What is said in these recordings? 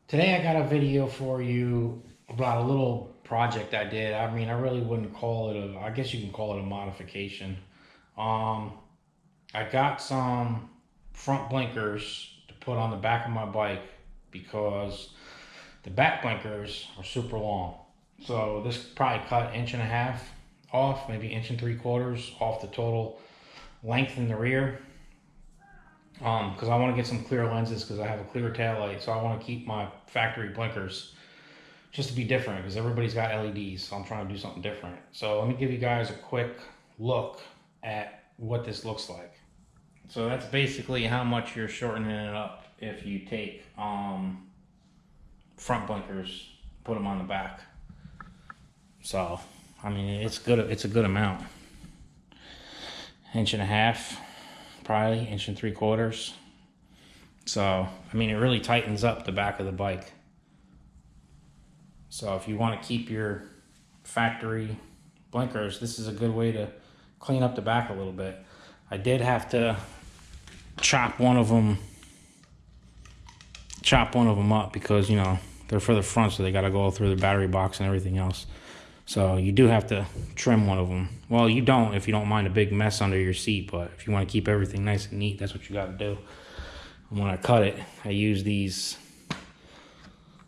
Today I got a video for you about a little project I did. I mean, I really wouldn't call it I guess you can call it a modification. Um, I got some front blinkers to put on the back of my bike because the back blinkers are super long. So this probably cut 1.5 inches off, maybe 1 3/4 off the total length in the rear. Because I want to get some clear lenses because I have a clear tail light, so I want to keep my factory blinkers just to be different because everybody's got LEDs, so I'm trying to do something different. So let me give you guys a quick look at what this looks like. So that's basically how much you're shortening it up if you take front blinkers, put them on the back. So I mean, it's good. It's a good amount. 1.5 inches. Probably 1 3/4 inches. So, I mean, it really tightens up the back of the bike. So if you want to keep your factory blinkers, this is a good way to clean up the back a little bit. I did have to chop one of them up because, you know, they're for the front, so they got to go through the battery box and everything else. So you do have to trim one of them. Well, you don't if you don't mind a big mess under your seat, but if you want to keep everything nice and neat, that's what you got to do. And when I cut it, I use these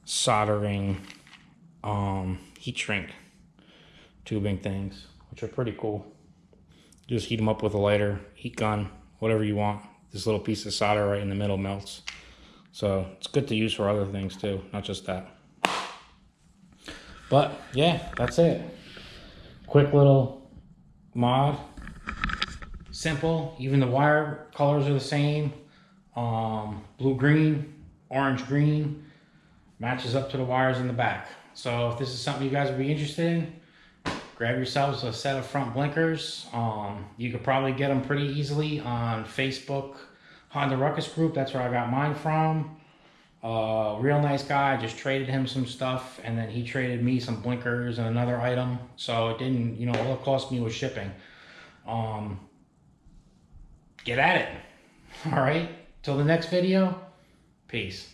soldering heat shrink tubing things, which are pretty cool. Just heat them up with a lighter, heat gun, whatever you want. This little piece of solder right in the middle melts. So it's good to use for other things too, not just that. But yeah, that's it. Quick little mod. Simple. Even the wire colors are the same. Blue green, orange green. Matches up to the wires in the back. So if this is something you guys would be interested in, grab yourselves a set of front blinkers. You could probably get them pretty easily on Facebook Honda Ruckus group. That's where I got mine from. Real nice guy. I just traded him some stuff, and then he traded me some blinkers and another item. So it didn't, you know, all it cost me was shipping. Get at it. All right. Till the next video. Peace.